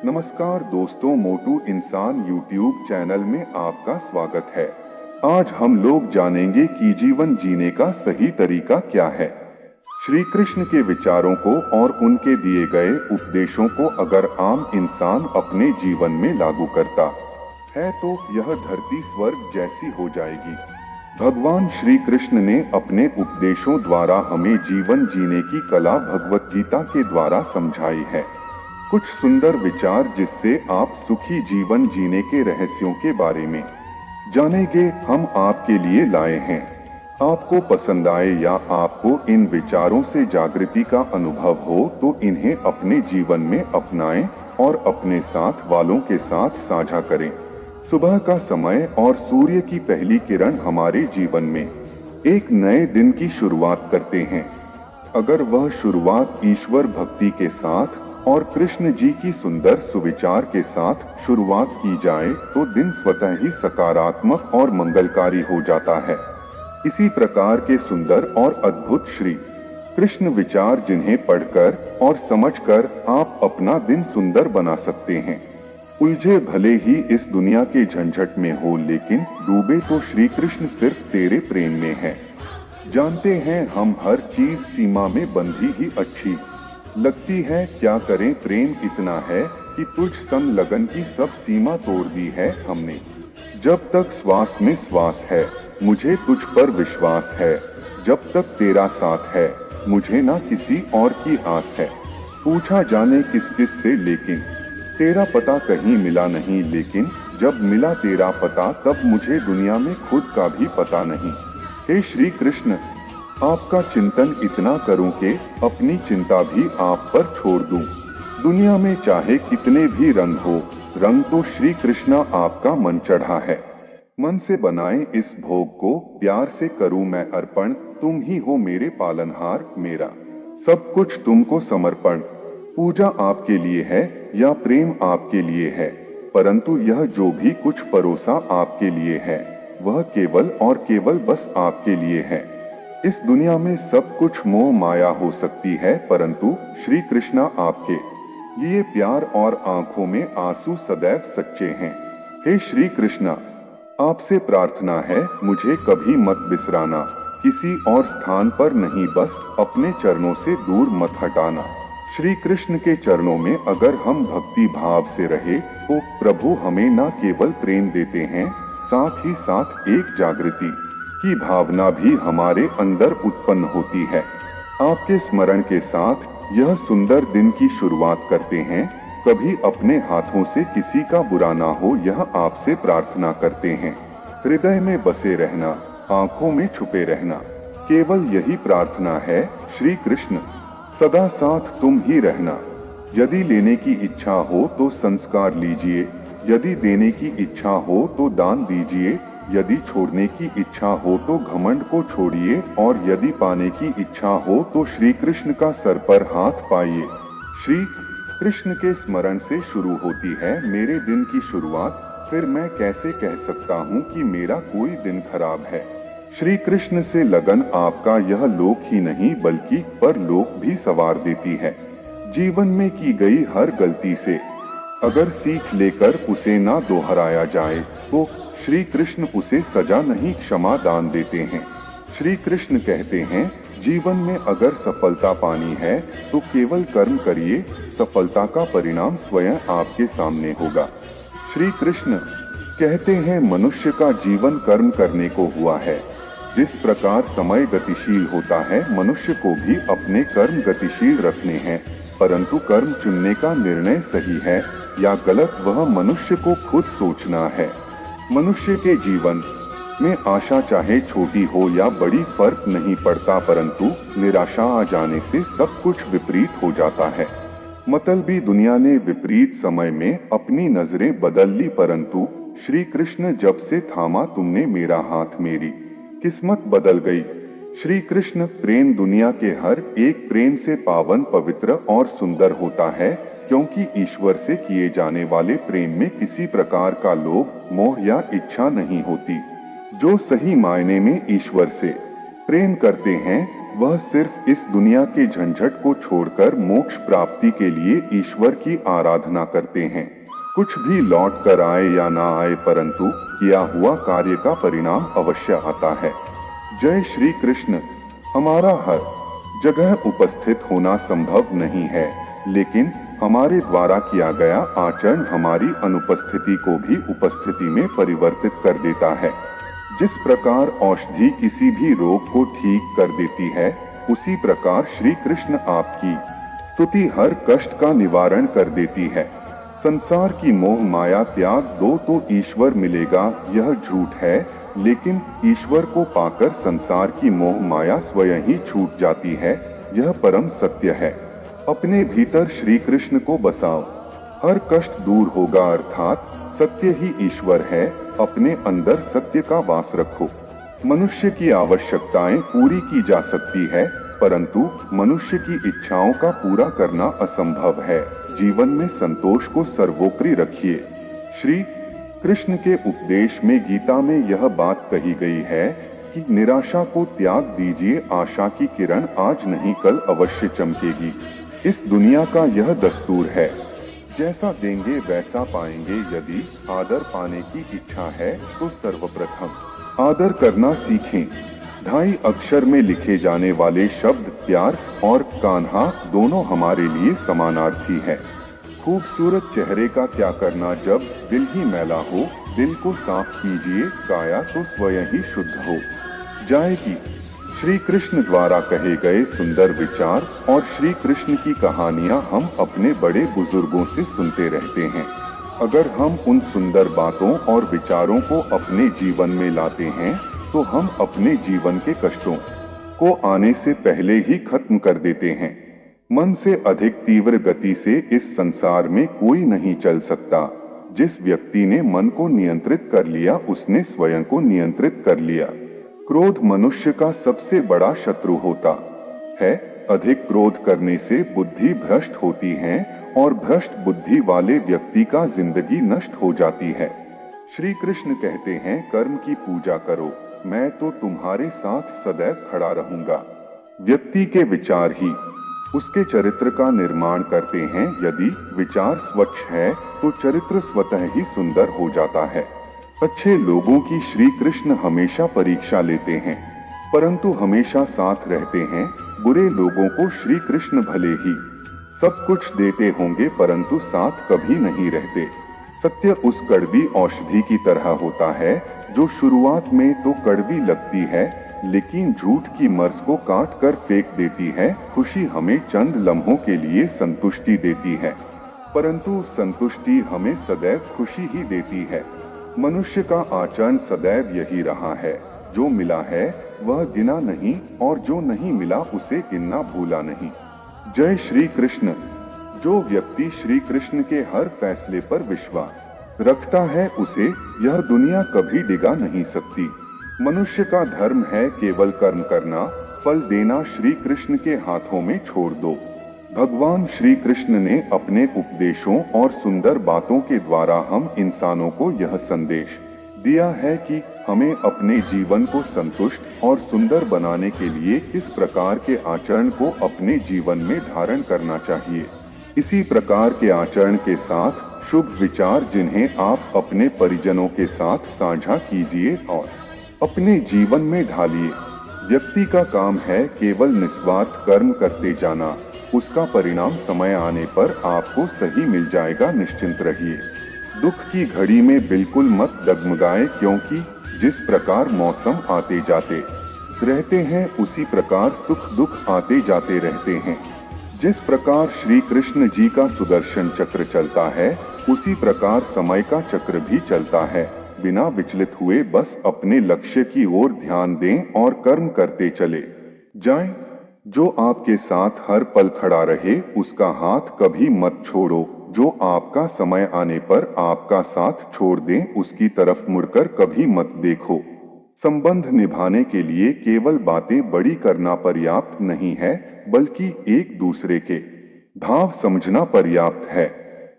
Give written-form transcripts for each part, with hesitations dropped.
नमस्कार दोस्तों, मोटू इंसान यूट्यूब चैनल में आपका स्वागत है। आज हम लोग जानेंगे कि जीवन जीने का सही तरीका क्या है। श्री कृष्ण के विचारों को और उनके दिए गए उपदेशों को अगर आम इंसान अपने जीवन में लागू करता है तो यह धरती स्वर्ग जैसी हो जाएगी। भगवान श्री कृष्ण ने अपने उपदेशों द्वारा हमें जीवन जीने की कला भगवत गीता के द्वारा समझाई है। कुछ सुंदर विचार जिससे आप सुखी जीवन जीने के रहस्यों के बारे में जानेंगे, हम आपके लिए लाए हैं। आपको पसंद आए या आपको इन विचारों से जागृति का अनुभव हो तो इन्हें अपने जीवन में अपनाएं और अपने साथ वालों के साथ साझा करें। सुबह का समय और सूर्य की पहली किरण हमारे जीवन में एक नए दिन की शुरुआत करते हैं। अगर वह शुरुआत ईश्वर भक्ति के साथ और कृष्ण जी की सुंदर सुविचार के साथ शुरुआत की जाए तो दिन स्वतः ही सकारात्मक और मंगलकारी हो जाता है। इसी प्रकार के सुंदर और अद्भुत श्री कृष्ण विचार जिन्हें पढ़कर और समझकर आप अपना दिन सुंदर बना सकते हैं। उलझे भले ही इस दुनिया के झंझट में हो, लेकिन डूबे तो श्री कृष्ण सिर्फ तेरे प्रेम में है। जानते हैं हम हर चीज सीमा में बंधी ही अच्छी लगती है, क्या करें प्रेम इतना है कि तुझ संग लगन की सब सीमा तोड़ दी है हमने। जब तक श्वास में श्वास है मुझे तुझ पर विश्वास है, जब तक तेरा साथ है मुझे ना किसी और की आस है। पूछा जाने किस किस से लेकिन तेरा पता कहीं मिला नहीं, लेकिन जब मिला तेरा पता तब मुझे दुनिया में खुद का भी पता नहीं। हे श्री कृष्ण, आपका चिंतन इतना करूं कि अपनी चिंता भी आप पर छोड़ दूं। दुनिया में चाहे कितने भी रंग हो, रंग तो श्री कृष्णा आपका मन चढ़ा है। मन से बनाए इस भोग को प्यार से करूं मैं अर्पण, तुम ही हो मेरे पालनहार, मेरा सब कुछ तुमको समर्पण। पूजा आपके लिए है या प्रेम आपके लिए है, परंतु यह जो भी कुछ परोसा आपके लिए है वह केवल और केवल बस आपके लिए है। इस दुनिया में सब कुछ मोह माया हो सकती है, परंतु श्री कृष्णा आपके लिए प्यार और आंखों में आंसू सदैव सच्चे हैं। हे श्री कृष्णा, आपसे प्रार्थना है मुझे कभी मत बिसराना, किसी और स्थान पर नहीं, बस अपने चरणों से दूर मत हटाना। श्री कृष्ण के चरणों में अगर हम भक्ति भाव से रहे तो प्रभु हमें न केवल प्रेम देते हैं, साथ ही साथ एक जागृति की भावना भी हमारे अंदर उत्पन्न होती है। आपके स्मरण के साथ यह सुंदर दिन की शुरुआत करते हैं। कभी अपने हाथों से किसी का बुरा ना हो, यह आपसे प्रार्थना करते हैं। हृदय में बसे रहना, आंखों में छुपे रहना, केवल यही प्रार्थना है। श्री कृष्ण, सदा साथ तुम ही रहना। यदि लेने की इच्छा हो तो संस्कार लीजिए, यदि देने की इच्छा हो तो दान दीजिए, यदि छोड़ने की इच्छा हो तो घमंड को छोड़िए, और यदि पाने की इच्छा हो तो श्री कृष्ण का सर पर हाथ पाइए। श्री कृष्ण के स्मरण से शुरू होती है मेरे दिन की शुरुआत, फिर मैं कैसे कह सकता हूँ कि मेरा कोई दिन खराब है। श्री कृष्ण से लगन आपका यह लोक ही नहीं बल्कि परलोक भी संवार देती है। जीवन में की गई हर गलती से अगर सीख लेकर उसे ना दोहराया जाए तो श्री कृष्ण उसे सजा नहीं क्षमा दान देते हैं। श्री कृष्ण कहते हैं जीवन में अगर सफलता पानी है तो केवल कर्म करिए, सफलता का परिणाम स्वयं आपके सामने होगा। श्री कृष्ण कहते हैं मनुष्य का जीवन कर्म करने को हुआ है। जिस प्रकार समय गतिशील होता है मनुष्य को भी अपने कर्म गतिशील रखने हैं, परंतु कर्म चुनने का निर्णय सही है या गलत वह मनुष्य को खुद सोचना है। मनुष्य के जीवन में आशा चाहे छोटी हो या बड़ी फर्क नहीं पड़ता, परंतु निराशा आ जाने से सब कुछ विपरीत हो जाता है। मतलबी दुनिया ने विपरीत समय में अपनी नजरें बदल ली, परंतु श्री कृष्ण जब से थामा तुमने मेरा हाथ मेरी किस्मत बदल गई। श्री कृष्ण प्रेम दुनिया के हर एक प्रेम से पावन पवित्र और सुंदर होता है, क्योंकि ईश्वर से किए जाने वाले प्रेम में किसी प्रकार का लोभ, मोह या इच्छा नहीं होती। जो सही मायने में ईश्वर से प्रेम करते हैं वह सिर्फ इस दुनिया के झंझट को छोड़कर मोक्ष प्राप्ति के लिए ईश्वर की आराधना करते हैं। कुछ भी लौट कर आए या ना आए, परंतु किया हुआ कार्य का परिणाम अवश्य आता है। जय श्री कृष्ण। हमारा हर जगह उपस्थित होना संभव नहीं है, लेकिन हमारे द्वारा किया गया आचरण हमारी अनुपस्थिति को भी उपस्थिति में परिवर्तित कर देता है। जिस प्रकार औषधि किसी भी रोग को ठीक कर देती है, उसी प्रकार श्री कृष्ण आपकी स्तुति हर कष्ट का निवारण कर देती है। संसार की मोह माया त्याग दो तो ईश्वर मिलेगा, यह झूठ है, लेकिन ईश्वर को पाकर संसार की मोह माया स्वयं ही छूट जाती है, यह परम सत्य है। अपने भीतर श्री कृष्ण को बसाओ, हर कष्ट दूर होगा, अर्थात सत्य ही ईश्वर है। अपने अंदर सत्य का वास रखो। मनुष्य की आवश्यकताएं पूरी की जा सकती है, परंतु मनुष्य की इच्छाओं का पूरा करना असंभव है। जीवन में संतोष को सर्वोपरि रखिए। श्री कृष्ण के उपदेश में गीता में यह बात कही गई है कि निराशा को त्याग दीजिए, आशा की किरण आज नहीं कल अवश्य चमकेगी। इस दुनिया का यह दस्तूर है, जैसा देंगे वैसा पाएंगे। यदि आदर पाने की इच्छा है तो सर्वप्रथम आदर करना सीखें। 2.5 अक्षर में लिखे जाने वाले शब्द प्यार और कान्हा दोनों हमारे लिए समानार्थी है। खूबसूरत चेहरे का क्या करना जब दिल ही मैला हो। दिल को साफ कीजिए, काया तो स्वयं ही शुद्ध हो जाएगी। श्री कृष्ण द्वारा कहे गए सुंदर विचार और श्री कृष्ण की कहानियां हम अपने बड़े बुजुर्गों से सुनते रहते हैं। अगर हम उन सुंदर बातों और विचारों को अपने जीवन में लाते हैं, तो हम अपने जीवन के कष्टों को आने से पहले ही खत्म कर देते हैं। मन से अधिक तीव्र गति से इस संसार में कोई नहीं चल सकता। जिस व्यक्ति ने मन को नियंत्रित कर लिया, उसने स्वयं को नियंत्रित कर लिया। क्रोध मनुष्य का सबसे बड़ा शत्रु होता है। अधिक क्रोध करने से बुद्धि भ्रष्ट होती है और भ्रष्ट बुद्धि वाले व्यक्ति का जिंदगी नष्ट हो जाती है। श्री कृष्ण कहते हैं, कर्म की पूजा करो, मैं तो तुम्हारे साथ सदैव खड़ा रहूंगा। व्यक्ति के विचार ही उसके चरित्र का निर्माण करते हैं। यदि विचार स्वच्छ है तो चरित्र स्वतः ही सुंदर हो जाता है। अच्छे लोगों की श्री कृष्ण हमेशा परीक्षा लेते हैं, परंतु हमेशा साथ रहते हैं। बुरे लोगों को श्री कृष्ण भले ही सब कुछ देते होंगे, परंतु साथ कभी नहीं रहते। सत्य उस कड़वी औषधि की तरह होता है जो शुरुआत में तो कड़वी लगती है, लेकिन झूठ की मर्ज को काट कर फेंक देती है। खुशी हमें चंद लम्हों के लिए संतुष्टि देती है, परंतु संतुष्टि हमें सदैव खुशी ही देती है। मनुष्य का आचरण सदैव यही रहा है, जो मिला है वह गिना नहीं और जो नहीं मिला उसे गिनना भूला नहीं। जय श्री कृष्ण। जो व्यक्ति श्री कृष्ण के हर फैसले पर विश्वास रखता है, उसे यह दुनिया कभी डिगा नहीं सकती। मनुष्य का धर्म है केवल कर्म करना, फल देना श्री कृष्ण के हाथों में छोड़ दो। भगवान श्री कृष्ण ने अपने उपदेशों और सुंदर बातों के द्वारा हम इंसानों को यह संदेश दिया है कि हमें अपने जीवन को संतुष्ट और सुंदर बनाने के लिए किस प्रकार के आचरण को अपने जीवन में धारण करना चाहिए। इसी प्रकार के आचरण के साथ शुभ विचार जिन्हें आप अपने परिजनों के साथ साझा कीजिए और अपने जीवन में ढालिए। व्यक्ति का काम है केवल निस्वार्थ कर्म करते जाना, उसका परिणाम समय आने पर आपको सही मिल जाएगा, निश्चिंत रहिए। दुख की घड़ी में बिल्कुल मत डगमगाएं, क्योंकि जिस प्रकार मौसम आते जाते रहते हैं, उसी प्रकार सुख दुख आते जाते रहते हैं। जिस प्रकार श्री कृष्ण जी का सुदर्शन चक्र चलता है, उसी प्रकार समय का चक्र भी चलता है। बिना विचलित हुए बस अपने लक्ष्य की ओर ध्यान दें और कर्म करते चले जाएं। जो आपके साथ हर पल खड़ा रहे, उसका हाथ कभी मत छोड़ो। जो आपका समय आने पर आपका साथ छोड़ दे, उसकी तरफ मुड़कर कभी मत देखो। संबंध निभाने के लिए केवल बातें बड़ी करना पर्याप्त नहीं है, बल्कि एक दूसरे के भाव समझना पर्याप्त है।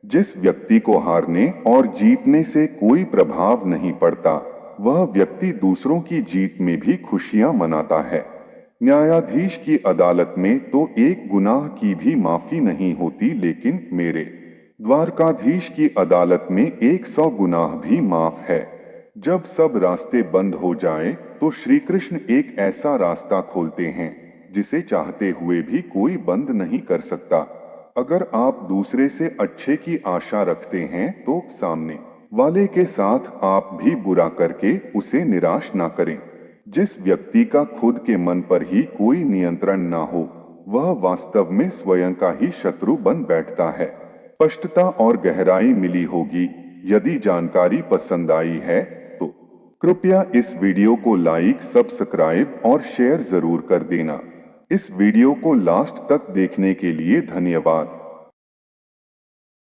जिस व्यक्ति को हारने और जीतने से कोई प्रभाव नहीं पड़ता, वह व्यक्ति दूसरों की जीत में भी खुशियां मनाता है। न्यायाधीश की अदालत में तो एक गुनाह की भी माफी नहीं होती, लेकिन मेरे द्वारकाधीश की अदालत में 100 गुनाह भी माफ है। जब सब रास्ते बंद हो जाएं, तो श्री कृष्ण एक ऐसा रास्ता खोलते हैं जिसे चाहते हुए भी कोई बंद नहीं कर सकता। अगर आप दूसरे से अच्छे की आशा रखते हैं तो सामने वाले के साथ आप भी बुरा करके उसे निराश ना करें। जिस व्यक्ति का खुद के मन पर ही कोई नियंत्रण ना हो, वह वास्तव में स्वयं का ही शत्रु बन बैठता है। स्पष्टता और गहराई मिली होगी। यदि जानकारी पसंद आई है तो कृपया इस वीडियो को लाइक, सब्सक्राइब और शेयर जरूर कर देना। इस वीडियो को लास्ट तक देखने के लिए धन्यवाद।